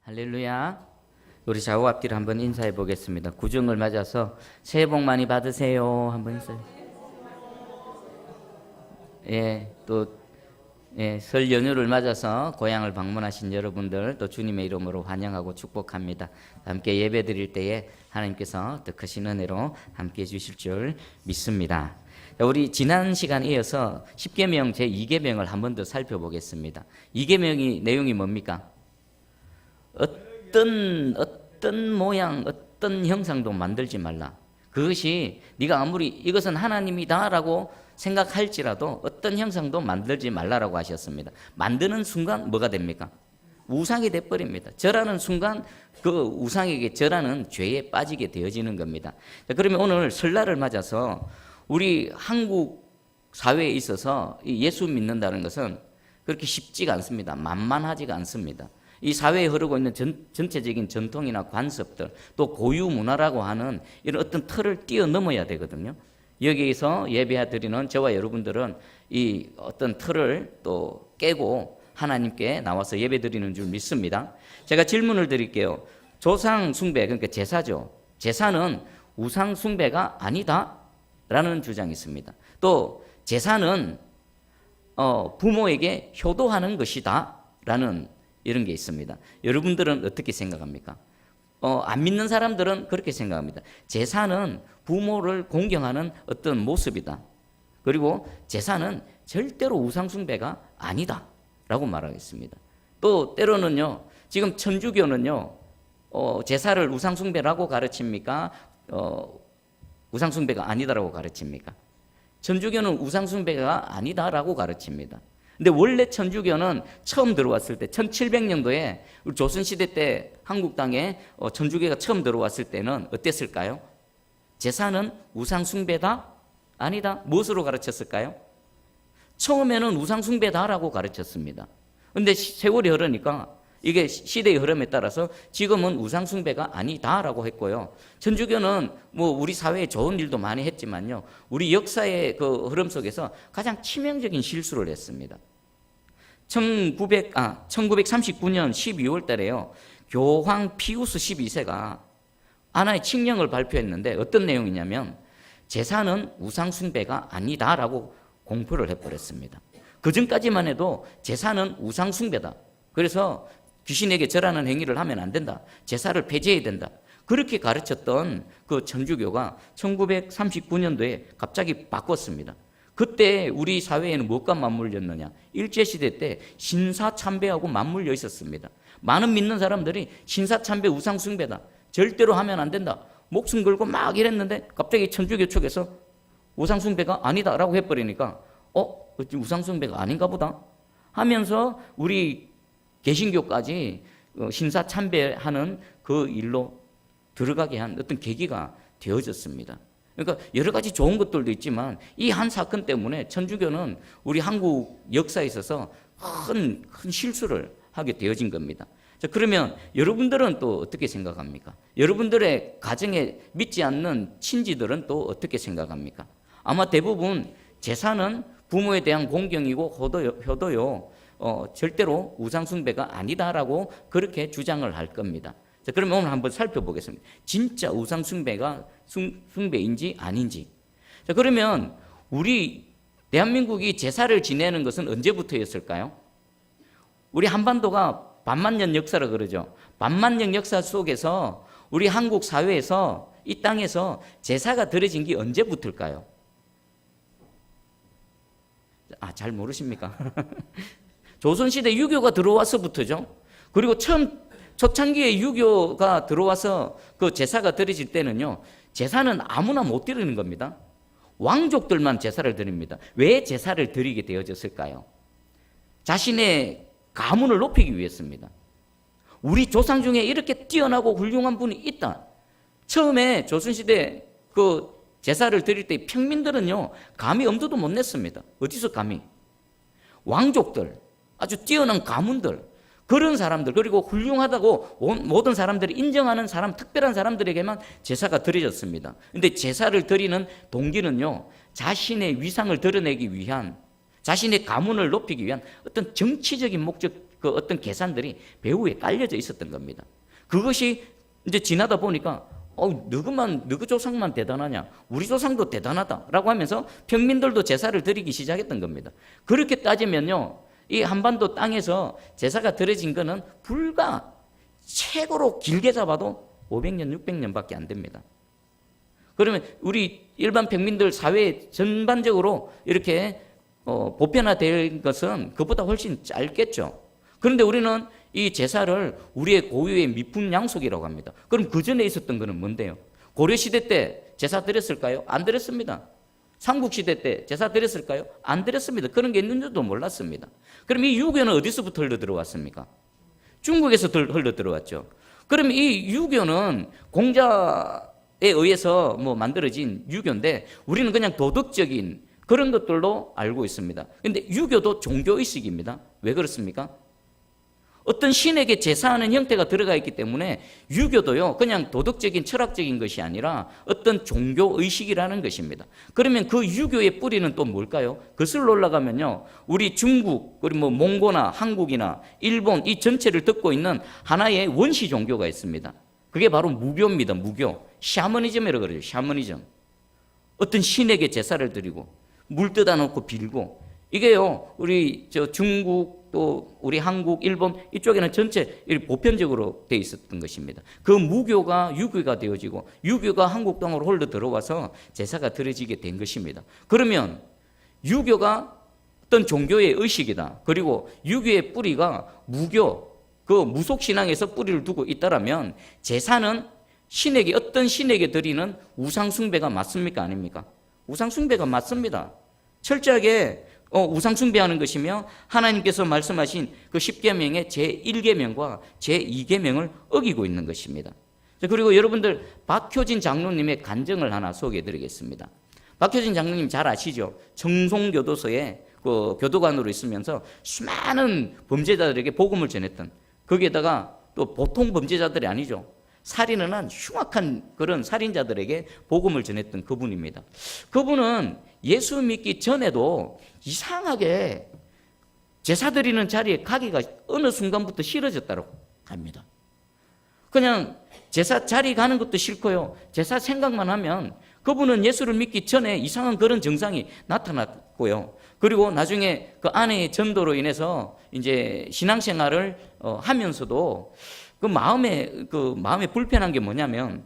할렐루야. 우리 좌우 앞뒤로 한번 인사해 보겠습니다. 구정을 맞아서 새해 복 많이 받으세요. 한번 인사해. 설 연휴를 맞아서 고향을 방문하신 여러분들 또 주님의 이름으로 환영하고 축복합니다. 함께 예배 드릴 때에 하나님께서 더 크신 은혜로 함께 해 주실 줄 믿습니다. 우리 지난 시간에 이어서 10계명 제2계명을 한 번 더 살펴보겠습니다. 2계명이 내용이 뭡니까? 어떤 모양, 어떤 형상도 만들지 말라. 그것이 네가 아무리 이것은 하나님이다라고 생각할지라도 어떤 형상도 만들지 말라라고 하셨습니다. 만드는 순간 뭐가 됩니까? 우상이 돼버립니다. 절하는 순간 그 우상에게 절하는 죄에 빠지게 되어지는 겁니다. 그러면 오늘 설날을 맞아서 우리 한국 사회에 있어서 예수 믿는다는 것은 그렇게 쉽지가 않습니다. 만만하지가 않습니다. 이 사회에 흐르고 있는 전체적인 전통이나 관습들, 또 고유 문화라고 하는 이런 어떤 틀을 뛰어넘어야 되거든요. 여기에서 예배드리는 저와 여러분들은 이 어떤 틀을 또 깨고 하나님께 나와서 예배드리는 줄 믿습니다. 제가 질문을 드릴게요. 조상 숭배, 그러니까 제사죠. 제사는 우상 숭배가 아니다라는 주장이 있습니다. 또 제사는 부모에게 효도하는 것이다라는 이런 게 있습니다. 여러분들은 어떻게 생각합니까? 안 믿는 사람들은 그렇게 생각합니다. 제사는 부모를 공경하는 어떤 모습이다. 그리고 제사는 절대로 우상숭배가 아니다 라고 말하겠습니다. 또 때로는요, 지금 천주교는요, 제사를 우상숭배라고 가르칩니까? 우상숭배가 아니다라고 가르칩니까? 천주교는 우상숭배가 아니다라고 가르칩니다. 근데 원래 천주교는 처음 들어왔을 때 1700년도에 조선시대 때 한국 땅에 천주교가 처음 들어왔을 때는 어땠을까요? 제사는 우상숭배다? 아니다. 무엇으로 가르쳤을까요? 처음에는 우상숭배다라고 가르쳤습니다. 근데 세월이 흐르니까 이게 시대의 흐름에 따라서 지금은 우상숭배가 아니다라고 했고요. 천주교는 뭐 우리 사회에 좋은 일도 많이 했지만요, 우리 역사의 그 흐름 속에서 가장 치명적인 실수를 했습니다. 1939년 12월 달에요, 교황 피우스 12세가 하나의 칙령을 발표했는데 어떤 내용이냐면 제사는 우상숭배가 아니다라고 공표를 해버렸습니다. 그 전까지만 해도 제사는 우상숭배다. 그래서 귀신에게 절하는 행위를 하면 안 된다. 제사를 폐지해야 된다. 그렇게 가르쳤던 그 천주교가 1939년도에 갑자기 바꿨습니다. 그때 우리 사회에는 무엇과 맞물렸느냐? 일제시대 때 신사참배하고 맞물려 있었습니다. 많은 믿는 사람들이 신사참배 우상숭배다, 절대로 하면 안 된다, 목숨 걸고 막 이랬는데 갑자기 천주교 쪽에서 우상숭배가 아니다라고 해버리니까 우상숭배가 아닌가 보다 하면서 우리 개신교까지 신사참배하는 그 일로 들어가게 한 어떤 계기가 되어졌습니다. 그러니까 여러 가지 좋은 것들도 있지만 이 한 사건 때문에 천주교는 우리 한국 역사에 있어서 큰 실수를 하게 되어진 겁니다. 자, 그러면 여러분들은 또 어떻게 생각합니까? 여러분들의 가정에 믿지 않는 친지들은 또 어떻게 생각합니까? 아마 대부분 제사는 부모에 대한 공경이고 효도요, 절대로 우상숭배가 아니다라고 그렇게 주장을 할 겁니다. 자, 그러면 오늘 한번 살펴보겠습니다. 진짜 우상숭배가 숭배인지 아닌지. 자, 그러면 우리 대한민국이 제사를 지내는 것은 언제부터였을까요? 우리 한반도가 반만년 역사라 그러죠. 반만년 역사 속에서 우리 한국 사회에서 이 땅에서 제사가 들여진 게 언제부터일까요? 잘 모르십니까? 조선시대 유교가 들어와서부터죠. 그리고 초창기에 유교가 들어와서 그 제사가 드려질 때는요, 제사는 아무나 못 드리는 겁니다. 왕족들만 제사를 드립니다. 왜 제사를 드리게 되어졌을까요? 자신의 가문을 높이기 위해서입니다. 우리 조상 중에 이렇게 뛰어나고 훌륭한 분이 있다. 처음에 조선시대 그 제사를 드릴 때 평민들은요, 감히 엄두도 못 냈습니다. 어디서 감히? 왕족들, 아주 뛰어난 가문들, 그런 사람들, 그리고 훌륭하다고 모든 사람들이 인정하는 사람, 특별한 사람들에게만 제사가 드려졌습니다. 그런데 제사를 드리는 동기는요, 자신의 위상을 드러내기 위한, 자신의 가문을 높이기 위한 어떤 정치적인 목적 그 어떤 계산들이 배후에 깔려져 있었던 겁니다. 그것이 이제 지나다 보니까 너그 조상만 대단하냐, 우리 조상도 대단하다라고 하면서 평민들도 제사를 드리기 시작했던 겁니다. 그렇게 따지면요, 이 한반도 땅에서 제사가 드려진 거는 불과 최고로 길게 잡아도 500년, 600년밖에 안 됩니다. 그러면 우리 일반 평민들 사회 전반적으로 이렇게 보편화된 것은 그보다 훨씬 짧겠죠. 그런데 우리는 이 제사를 우리의 고유의 미풍양속이라고 합니다. 그럼 그 전에 있었던 것은 뭔데요? 고려시대 때 제사 드렸을까요? 안 드렸습니다. 삼국시대 때 제사 드렸을까요? 안 드렸습니다. 그런 게 있는 줄도 몰랐습니다. 그럼 이 유교는 어디서부터 흘러 들어왔습니까? 중국에서 흘러 들어왔죠. 그럼 이 유교는 공자에 의해서 만들어진 유교인데 우리는 그냥 도덕적인 그런 것들로 알고 있습니다. 그런데 유교도 종교의식입니다. 왜 그렇습니까? 어떤 신에게 제사하는 형태가 들어가 있기 때문에 유교도요, 그냥 도덕적인 철학적인 것이 아니라 어떤 종교의식이라는 것입니다. 그러면 그 유교의 뿌리는 또 뭘까요? 거슬러 올라가면요, 우리 중국, 그리고 몽고나 한국이나 일본 이 전체를 듣고 있는 하나의 원시 종교가 있습니다. 그게 바로 무교입니다. 무교. 샤머니즘이라고 그러죠. 샤머니즘. 어떤 신에게 제사를 드리고 물 떠다 놓고 빌고, 이게요, 우리 중국 또 우리 한국, 일본 이쪽에는 전체 보편적으로 돼 있었던 것입니다. 그 무교가 유교가 되어지고 유교가 한국 땅으로 흘러 들어와서 제사가 드려지게 된 것입니다. 그러면 유교가 어떤 종교의 의식이다, 그리고 유교의 뿌리가 무교, 그 무속신앙에서 뿌리를 두고 있다라면 제사는 신에게, 어떤 신에게 드리는 우상숭배가 맞습니까? 아닙니까? 우상숭배가 맞습니다. 철저하게 우상숭배하는 것이며 하나님께서 말씀하신 그 10계명의 제1계명과 제2계명을 어기고 있는 것입니다. 그리고 여러분들 박효진 장로님의 간증을 하나 소개해 드리겠습니다. 박효진 장로님 잘 아시죠? 청송교도소에 그 교도관으로 있으면서 수많은 범죄자들에게 복음을 전했던, 거기에다가 또 보통 범죄자들이 아니죠. 살인을 한 흉악한 그런 살인자들에게 복음을 전했던 그분입니다. 그분은 예수 믿기 전에도 이상하게 제사 드리는 자리에 가기가 어느 순간부터 싫어졌다고 합니다. 그냥 제사 자리 가는 것도 싫고요, 제사 생각만 하면 그분은 예수를 믿기 전에 이상한 그런 증상이 나타났고요. 그리고 나중에 그 아내의 전도로 인해서 이제 신앙생활을 하면서도 그 마음에 불편한 게 뭐냐면,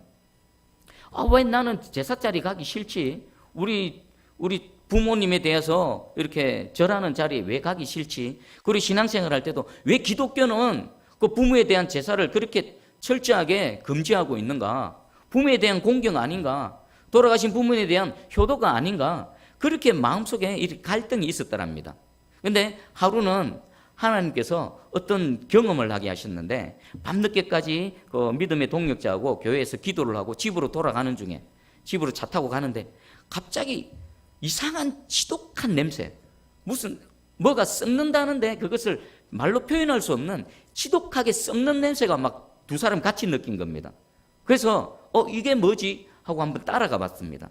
왜 나는 제사 자리 가기 싫지? 우리 부모님에 대해서 이렇게 절하는 자리에 왜 가기 싫지? 그리고 신앙생활 할 때도 왜 기독교는 그 부모에 대한 제사를 그렇게 철저하게 금지하고 있는가? 부모에 대한 공경 아닌가? 돌아가신 부모에 대한 효도가 아닌가? 그렇게 마음속에 이렇게 갈등이 있었더랍니다. 근데 하루는 하나님께서 어떤 경험을 하게 하셨는데, 밤늦게까지 그 믿음의 동역자하고 교회에서 기도를 하고 집으로 돌아가는 중에, 집으로 차 타고 가는데 갑자기 이상한 지독한 냄새, 뭐가 썩는다는데 그것을 말로 표현할 수 없는 지독하게 썩는 냄새가 막 두 사람 같이 느낀 겁니다. 그래서 이게 뭐지 하고 한번 따라가 봤습니다.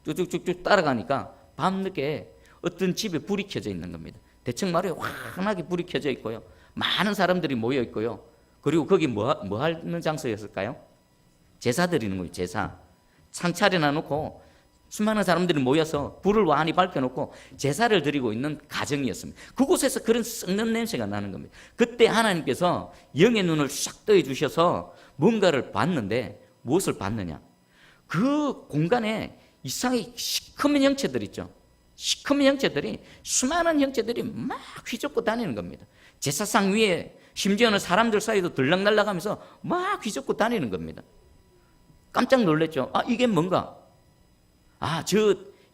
쭉쭉쭉 따라가니까 밤늦게 어떤 집에 불이 켜져 있는 겁니다. 대청마루에 환하게 불이 켜져 있고요, 많은 사람들이 모여 있고요. 그리고 거기 뭐 하는 장소였을까요? 제사 드리는 거예요. 제사. 상 차려놔 놓고 수많은 사람들이 모여서 불을 완히 밝혀놓고 제사를 드리고 있는 가정이었습니다. 그곳에서 그런 썩는 냄새가 나는 겁니다. 그때 하나님께서 영의 눈을 싹 떠해 주셔서 뭔가를 봤는데, 무엇을 봤느냐? 그 공간에 이상하게 시커먼 형체들 있죠. 시커먼 형체들이, 수많은 형체들이 막 휘젓고 다니는 겁니다. 제사상 위에, 심지어는 사람들 사이도 들락날락하면서 막 휘젓고 다니는 겁니다. 깜짝 놀랐죠. 이게 뭔가?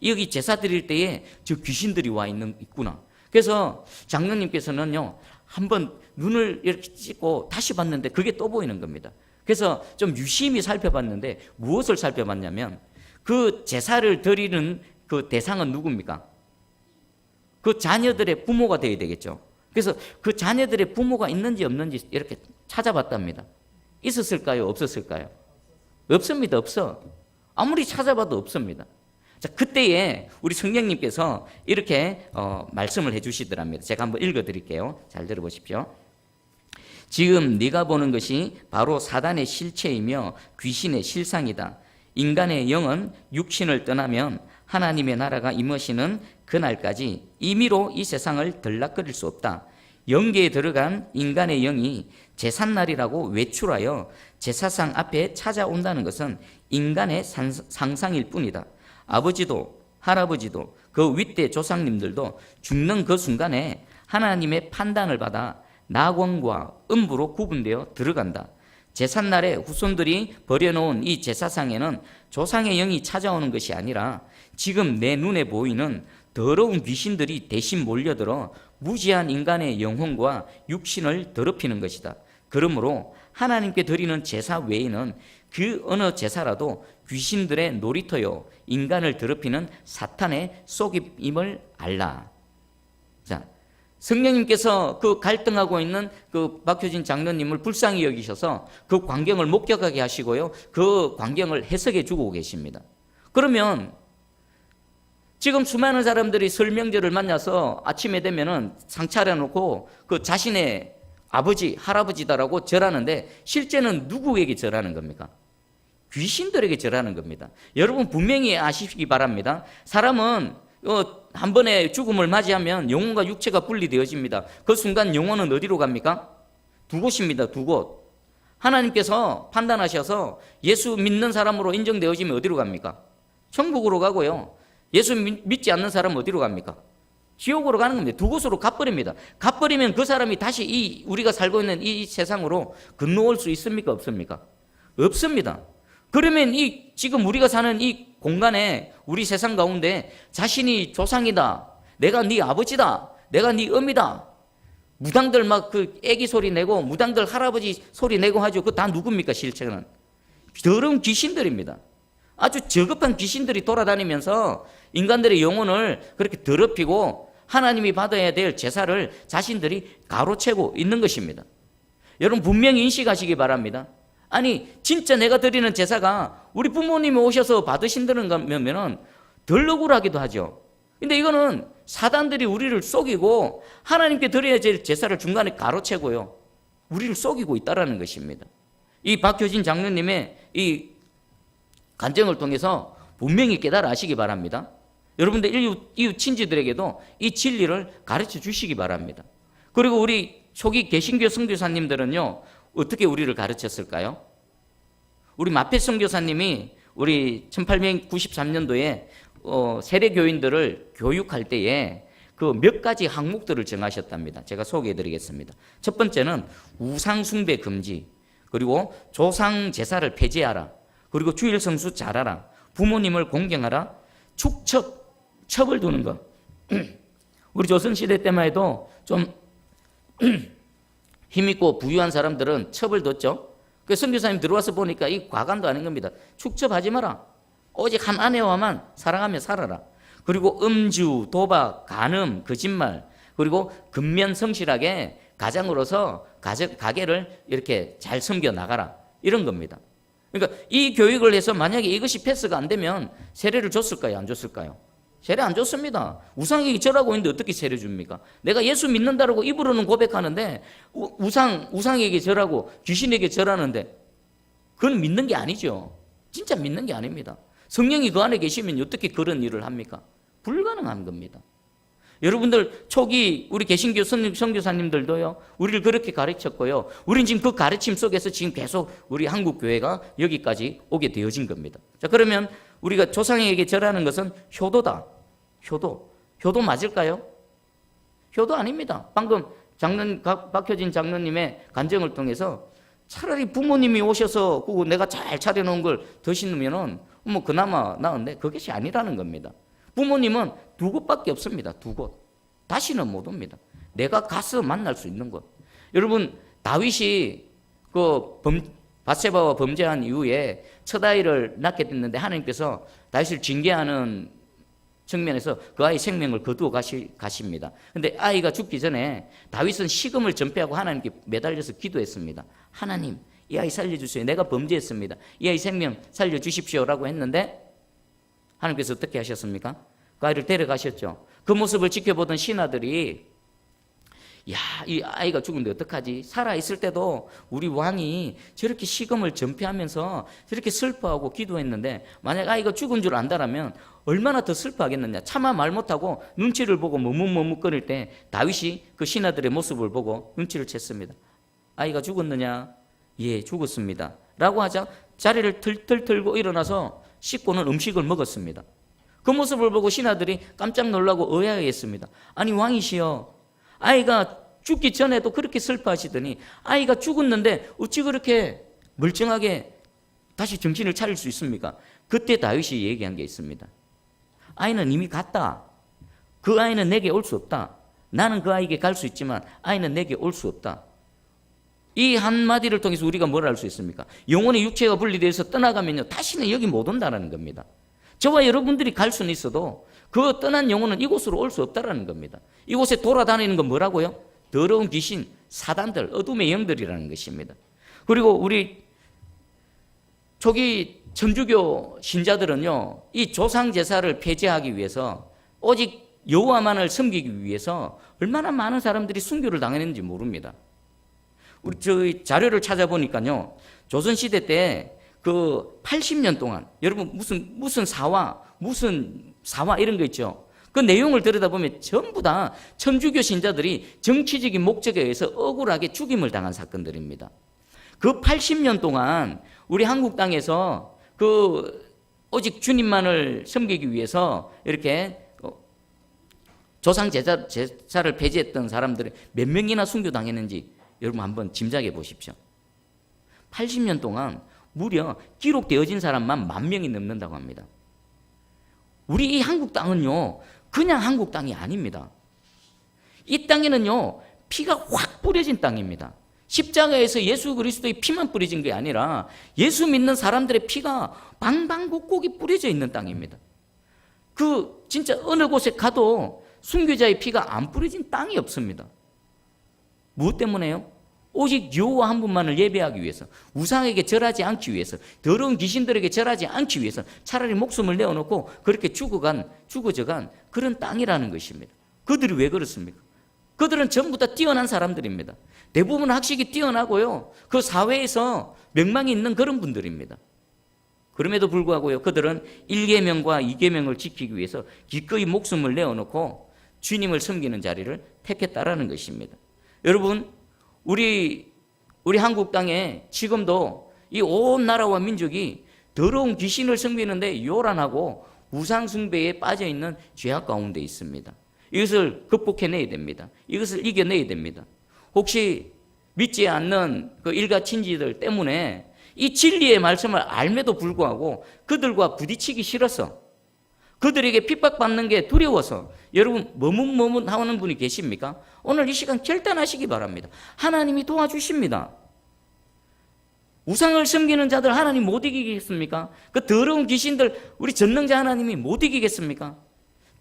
여기 제사 드릴 때에 저 귀신들이 와 있구나. 그래서 장로님께서는요, 한번 눈을 이렇게 찍고 다시 봤는데 그게 또 보이는 겁니다. 그래서 좀 유심히 살펴봤는데 무엇을 살펴봤냐면, 그 제사를 드리는 그 대상은 누굽니까? 그 자녀들의 부모가 되어야 되겠죠. 그래서 그 자녀들의 부모가 있는지 없는지 이렇게 찾아봤답니다. 있었을까요? 없었을까요? 없습니다. 없어. 아무리 찾아봐도 없습니다. 자, 그때에 우리 성령님께서 이렇게 말씀을 해주시더랍니다. 제가 한번 읽어드릴게요. 잘 들어보십시오. 지금 네가 보는 것이 바로 사단의 실체이며 귀신의 실상이다. 인간의 영은 육신을 떠나면 하나님의 나라가 임하시는 그날까지 임의로 이 세상을 들락거릴 수 없다. 영계에 들어간 인간의 영이 제삿날이라고 외출하여 제사상 앞에 찾아온다는 것은 인간의 상상일 뿐이다. 아버지도 할아버지도 그 윗대 조상님들도 죽는 그 순간에 하나님의 판단을 받아 낙원과 음부로 구분되어 들어간다. 제삿날에 후손들이 버려놓은 이 제사상에는 조상의 영이 찾아오는 것이 아니라 지금 내 눈에 보이는 더러운 귀신들이 대신 몰려들어 무지한 인간의 영혼과 육신을 더럽히는 것이다. 그러므로 하나님께 드리는 제사 외에는 그 어느 제사라도 귀신들의 놀이터요 인간을 더럽히는 사탄의 속임을 알라. 자, 성령님께서 그 갈등하고 있는 그 박효진 장로님을 불쌍히 여기셔서 그 광경을 목격하게 하시고요, 그 광경을 해석해 주고 계십니다. 그러면 지금 수많은 사람들이 설 명절을 만나서 아침에 되면은 상 차려놓고 그 자신의 아버지, 할아버지다라고 절하는데 실제는 누구에게 절하는 겁니까? 귀신들에게 절하는 겁니다. 여러분 분명히 아시기 바랍니다. 사람은 한 번에 죽음을 맞이하면 영혼과 육체가 분리되어집니다. 그 순간 영혼은 어디로 갑니까? 두 곳입니다. 두 곳. 하나님께서 판단하셔서 예수 믿는 사람으로 인정되어지면 어디로 갑니까? 천국으로 가고요. 예수 믿지 않는 사람은 어디로 갑니까? 지옥으로 가는 겁니다. 두 곳으로 가버립니다. 가버리면 그 사람이 다시 우리가 살고 있는 이 세상으로 건너올 수 있습니까? 없습니까? 없습니다. 그러면 지금 우리가 사는 이 공간에 우리 세상 가운데 자신이 조상이다, 내가 네 아버지다, 내가 네 어미다, 무당들 막 그 애기 소리 내고 무당들 할아버지 소리 내고 하죠. 그거 다 누굽니까? 실체는 더러운 귀신들입니다. 아주 저급한 귀신들이 돌아다니면서 인간들의 영혼을 그렇게 더럽히고 하나님이 받아야 될 제사를 자신들이 가로채고 있는 것입니다. 여러분 분명히 인식하시기 바랍니다. 아니 진짜 내가 드리는 제사가 우리 부모님이 오셔서 받으신다는 거면은 덜 억울하기도 하죠. 근데 이거는 사단들이 우리를 속이고 하나님께 드려야 될 제사를 중간에 가로채고요, 우리를 속이고 있다라는 것입니다. 이 박효진 장로님의 이 간증을 통해서 분명히 깨달아 아시기 바랍니다. 여러분들 이웃 친지들에게도 이 진리를 가르쳐 주시기 바랍니다. 그리고 우리 초기 개신교 선교사님들은요 어떻게 우리를 가르쳤을까요? 우리 마페 선교사님이 우리 1893년도에 세례교인들을 교육할 때에 그 몇 가지 항목들을 정하셨답니다. 제가 소개해 드리겠습니다. 첫 번째는 우상숭배 금지, 그리고 조상 제사를 폐지하라, 그리고 주일 성수 잘하라, 부모님을 공경하라, 첩을 두는 것. 우리 조선시대 때만 해도 좀 힘있고 부유한 사람들은 첩을 뒀죠. 그 선교사님 들어와서 보니까 이 과간도 아닌 겁니다. 축첩하지 마라. 오직 한 아내와만 사랑하며 살아라. 그리고 음주, 도박, 간음, 거짓말, 그리고 근면성실하게 가장으로서 가게를 이렇게 잘 섬겨 나가라, 이런 겁니다. 그러니까 이 교육을 해서 만약에 이것이 패스가 안 되면 세례를 줬을까요? 안 줬을까요? 세례 안 줬습니다. 우상에게 절하고 있는데 어떻게 세례 줍니까? 내가 예수 믿는다라고 입으로는 고백하는데 우상에게 절하고 귀신에게 절하는데 그건 믿는 게 아니죠. 진짜 믿는 게 아닙니다. 성령이 그 안에 계시면 어떻게 그런 일을 합니까? 불가능한 겁니다. 여러분들 초기 우리 개신교 선교사님들도요 우리를 그렇게 가르쳤고요, 우리는 지금 그 가르침 속에서 지금 계속 우리 한국 교회가 여기까지 오게 되어진 겁니다. 자, 그러면 우리가 조상에게 절하는 것은 효도다. 효도 맞을까요? 효도 아닙니다. 방금 박효진 장로님의 간증을 통해서 차라리 부모님이 오셔서 내가 잘 차려놓은 걸 드시면은 뭐 그나마 나은데 그것이 아니라는 겁니다. 부모님은 두 곳밖에 없습니다. 두 곳. 다시는 못 옵니다. 내가 가서 만날 수 있는 곳. 여러분 다윗이 밧세바와 범죄한 이후에 첫 아이를 낳게 됐는데 하나님께서 다윗을 징계하는 측면에서 그 아이 생명을 거두어 가십니다. 근데 아이가 죽기 전에 다윗은 식음을 전폐하고 하나님께 매달려서 기도했습니다. 하나님, 이 아이 살려주세요. 내가 범죄했습니다. 이 아이 생명 살려주십시오라고 했는데 하나님께서 어떻게 하셨습니까? 그 아이를 데려가셨죠. 그 모습을 지켜보던 신하들이 야, 이 아이가 죽은데 어떡하지? 살아있을 때도 우리 왕이 저렇게 시금을 전폐하면서 저렇게 슬퍼하고 기도했는데 만약 아이가 죽은 줄 안다라면 얼마나 더 슬퍼하겠느냐. 차마 말 못하고 눈치를 보고 머뭇머뭇거릴 때 다윗이 그 신하들의 모습을 보고 눈치를 챘습니다. 아이가 죽었느냐? 예, 죽었습니다. 라고 하자 자리를 틀틀 틀고 일어나서 씻고는 음식을 먹었습니다. 그 모습을 보고 신하들이 깜짝 놀라고 의아해했습니다. 아니 왕이시여, 아이가 죽기 전에도 그렇게 슬퍼하시더니 아이가 죽었는데 어찌 그렇게 멀쩡하게 다시 정신을 차릴 수 있습니까? 그때 다윗이 얘기한 게 있습니다. 아이는 이미 갔다. 그 아이는 내게 올 수 없다. 나는 그 아이에게 갈 수 있지만 아이는 내게 올 수 없다. 이 한마디를 통해서 우리가 뭘 알 수 있습니까? 영혼의 육체가 분리되어서 떠나가면요 다시는 여기 못 온다는 겁니다. 저와 여러분들이 갈 수는 있어도 그 떠난 영혼은 이곳으로 올 수 없다는 겁니다. 이곳에 돌아다니는 건 뭐라고요? 더러운 귀신, 사단들, 어둠의 영들이라는 것입니다. 그리고 우리 초기 천주교 신자들은요, 이 조상 제사를 폐지하기 위해서 오직 여호와만을 섬기기 위해서 얼마나 많은 사람들이 순교를 당했는지 모릅니다. 우리 저희 자료를 찾아보니까요, 조선 시대 때 그 80년 동안 여러분 무슨 사화 이런 거 있죠. 그 내용을 들여다보면 전부 다 천주교 신자들이 정치적인 목적에 의해서 억울하게 죽임을 당한 사건들입니다. 그 80년 동안 우리 한국 땅에서 그 오직 주님만을 섬기기 위해서 이렇게 조상 제사를 폐지했던 사람들이 몇 명이나 순교당했는지 여러분 한번 짐작해 보십시오. 80년 동안 무려 기록되어진 사람만 10,000명이 넘는다고 합니다. 우리 이 한국 땅은요, 그냥 한국 땅이 아닙니다. 이 땅에는요, 피가 확 뿌려진 땅입니다. 십자가에서 예수 그리스도의 피만 뿌려진 게 아니라 예수 믿는 사람들의 피가 방방곡곡이 뿌려져 있는 땅입니다. 그 진짜 어느 곳에 가도 순교자의 피가 안 뿌려진 땅이 없습니다. 무엇 때문에요? 오직 여호와 한 분만을 예배하기 위해서, 우상에게 절하지 않기 위해서, 더러운 귀신들에게 절하지 않기 위해서 차라리 목숨을 내어놓고 그렇게 죽어져간 그런 땅이라는 것입니다. 그들이 왜 그렇습니까? 그들은 전부 다 뛰어난 사람들입니다. 대부분 학식이 뛰어나고요, 그 사회에서 명망이 있는 그런 분들입니다. 그럼에도 불구하고요, 그들은 1계명과 2계명을 지키기 위해서 기꺼이 목숨을 내어놓고 주님을 섬기는 자리를 택했다라는 것입니다. 여러분, 우리 한국 땅에 지금도 이 온 나라와 민족이 더러운 귀신을 섬기는데 요란하고 우상 숭배에 빠져 있는 죄악 가운데 있습니다. 이것을 극복해내야 됩니다. 이것을 이겨내야 됩니다. 혹시 믿지 않는 그 일가친지들 때문에 이 진리의 말씀을 알매도 불구하고 그들과 부딪히기 싫어서, 그들에게 핍박받는 게 두려워서 여러분 머뭇머뭇하는 분이 계십니까? 오늘 이 시간 결단하시기 바랍니다. 하나님이 도와주십니다. 우상을 섬기는 자들 하나님 못 이기겠습니까? 그 더러운 귀신들 우리 전능자 하나님이 못 이기겠습니까?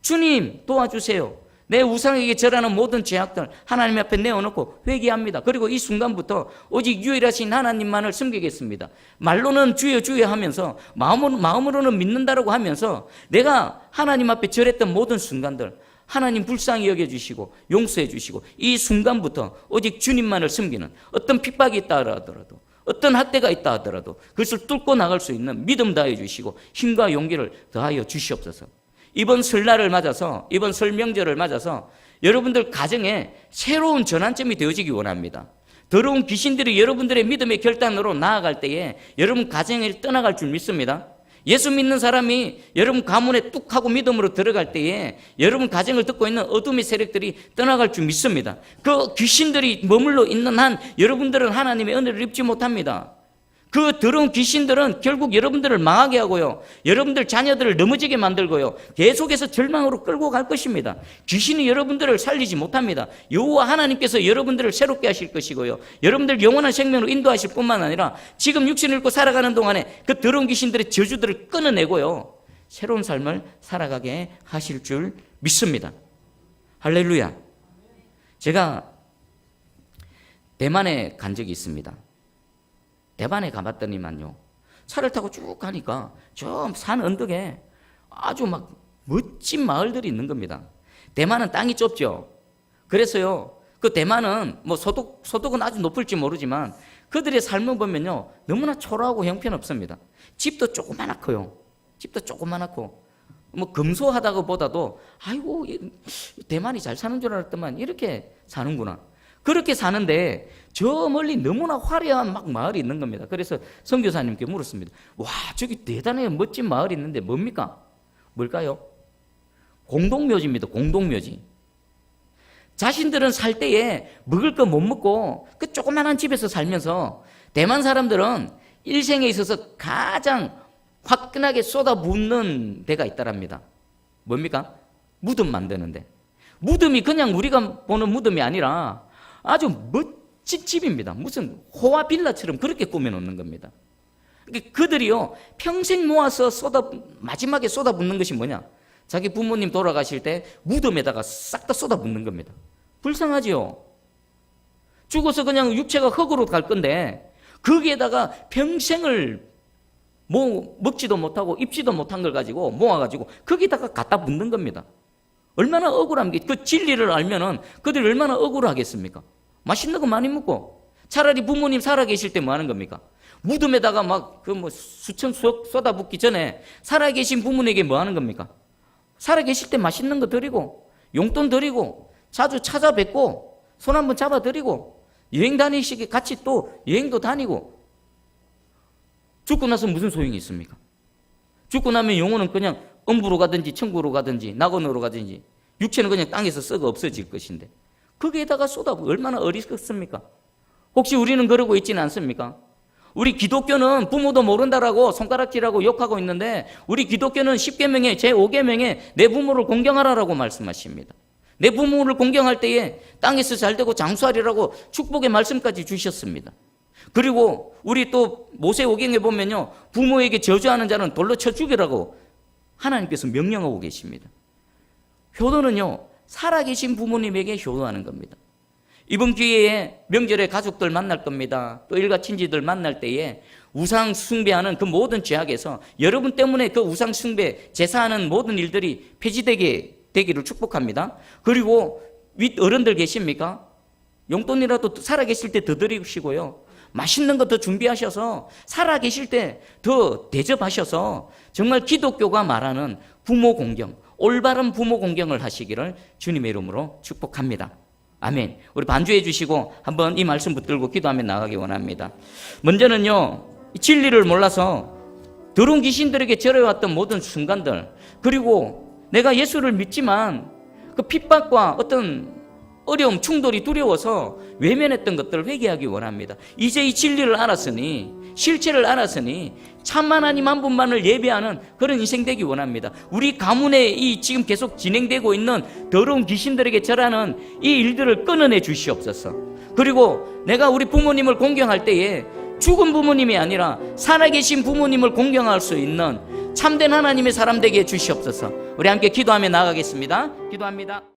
주님 도와주세요. 내 우상에게 절하는 모든 죄악들 하나님 앞에 내어놓고 회개합니다. 그리고 이 순간부터 오직 유일하신 하나님만을 섬기겠습니다. 말로는 주여 주여 하면서 마음으로는 믿는다라고 하면서 내가 하나님 앞에 절했던 모든 순간들 하나님 불쌍히 여겨주시고 용서해 주시고 이 순간부터 오직 주님만을 섬기는, 어떤 핍박이 있다 하더라도 어떤 학대가 있다 하더라도 그것을 뚫고 나갈 수 있는 믿음 다해 주시고 힘과 용기를 더하여 주시옵소서. 이번 설날을 맞아서, 이번 설 명절을 맞아서 여러분들 가정에 새로운 전환점이 되어지기 원합니다. 더러운 귀신들이 여러분들의 믿음의 결단으로 나아갈 때에 여러분 가정을 떠나갈 줄 믿습니다. 예수 믿는 사람이 여러분 가문에 뚝 하고 믿음으로 들어갈 때에 여러분 가정을 듣고 있는 어둠의 세력들이 떠나갈 줄 믿습니다. 그 귀신들이 머물러 있는 한 여러분들은 하나님의 은혜를 입지 못합니다. 그 더러운 귀신들은 결국 여러분들을 망하게 하고요, 여러분들 자녀들을 넘어지게 만들고요, 계속해서 절망으로 끌고 갈 것입니다. 귀신이 여러분들을 살리지 못합니다. 여호와 하나님께서 여러분들을 새롭게 하실 것이고요, 여러분들 영원한 생명으로 인도하실 뿐만 아니라 지금 육신을 입고 살아가는 동안에 그 더러운 귀신들의 저주들을 끊어내고요, 새로운 삶을 살아가게 하실 줄 믿습니다. 할렐루야. 제가 대만에 간 적이 있습니다. 대만에 가봤더니만요, 차를 타고 쭉 가니까 저 산 언덕에 아주 막 멋진 마을들이 있는 겁니다. 대만은 땅이 좁죠. 그래서요, 그 대만은 뭐 소득은 아주 높을지 모르지만 그들의 삶을 보면요, 너무나 초라하고 형편없습니다. 집도 조그만하고요. 집도 조그만하고 뭐 금소하다가 보다도 아이고 대만이 잘 사는 줄 알았더만 이렇게 사는구나. 그렇게 사는데 저 멀리 너무나 화려한 막 마을이 있는 겁니다. 그래서 선교사님께 물었습니다. 와, 저기 대단히 멋진 마을이 있는데 뭡니까? 뭘까요? 공동묘지입니다. 공동묘지. 자신들은 살 때에 먹을 거 못 먹고 그 조그만한 집에서 살면서 대만 사람들은 일생에 있어서 가장 화끈하게 쏟아붓는 데가 있다랍니다. 뭡니까? 무덤 만드는데. 무덤이 그냥 우리가 보는 무덤이 아니라 아주 멋진 집입니다. 무슨 호화 빌라처럼 그렇게 꾸며놓는 겁니다. 그들이요, 평생 모아서 마지막에 쏟아붓는 것이 뭐냐? 자기 부모님 돌아가실 때 무덤에다가 싹 다 쏟아붓는 겁니다. 불쌍하지요? 죽어서 그냥 육체가 흙으로 갈 건데 거기에다가 평생을 먹지도 못하고 입지도 못한 걸 가지고 모아가지고 거기다가 갖다 붓는 겁니다. 얼마나 억울합니까? 그 진리를 알면은 그들이 얼마나 억울하겠습니까? 맛있는 거 많이 먹고 차라리 부모님 살아계실 때 뭐 하는 겁니까? 무덤에다가 막 수천 수억 쏟아붓기 전에 살아계신 부모님에게 뭐 하는 겁니까? 살아계실 때 맛있는 거 드리고 용돈 드리고 자주 찾아뵙고 손 한번 잡아드리고 여행 다니시기 같이 또 여행도 다니고. 죽고 나서 무슨 소용이 있습니까? 죽고 나면 영혼은 그냥 음부로 가든지 천국으로 가든지 낙원으로 가든지 육체는 그냥 땅에서 썩어 없어질 것인데 거기에다가 쏟아부어 얼마나 어리석습니까? 혹시 우리는 그러고 있지는 않습니까? 우리 기독교는 부모도 모른다라고 손가락질하고 욕하고 있는데 우리 기독교는 10계명에 제5계명에 내 부모를 공경하라라고 말씀하십니다. 내 부모를 공경할 때에 땅에서 잘되고 장수하리라고 축복의 말씀까지 주셨습니다. 그리고 우리 또 모세오경에 보면요, 부모에게 저주하는 자는 돌로 쳐 죽이라고 하나님께서 명령하고 계십니다. 효도는요, 살아계신 부모님에게 효도하는 겁니다. 이번 기회에 명절에 가족들 만날 겁니다. 또 일가 친지들 만날 때에 우상 숭배하는 그 모든 죄악에서 여러분 때문에 그 우상 숭배 제사하는 모든 일들이 폐지되기를 축복합니다. 그리고 윗 어른들 계십니까? 용돈이라도 살아계실 때 더 드리시고요, 맛있는 거 더 준비하셔서 살아계실 때 더 대접하셔서 정말 기독교가 말하는 부모 공경, 올바른 부모 공경을 하시기를 주님의 이름으로 축복합니다. 아멘. 우리 반주해 주시고 한번 이 말씀 붙들고 기도하며 나가기 원합니다. 먼저는요, 진리를 몰라서 더러운 귀신들에게 절해왔던 모든 순간들, 그리고 내가 예수를 믿지만 그 핍박과 어떤 어려움, 충돌이 두려워서 외면했던 것들을 회개하기 원합니다. 이제 이 진리를 알았으니, 실체를 알았으니 참 하나님 한 분만을 예배하는 그런 인생 되기 원합니다. 우리 가문에 이 지금 계속 진행되고 있는 더러운 귀신들에게 절하는 이 일들을 끊어내 주시옵소서. 그리고 내가 우리 부모님을 공경할 때에 죽은 부모님이 아니라 살아계신 부모님을 공경할 수 있는 참된 하나님의 사람 되게 해 주시옵소서. 우리 함께 기도하며 나가겠습니다. 기도합니다.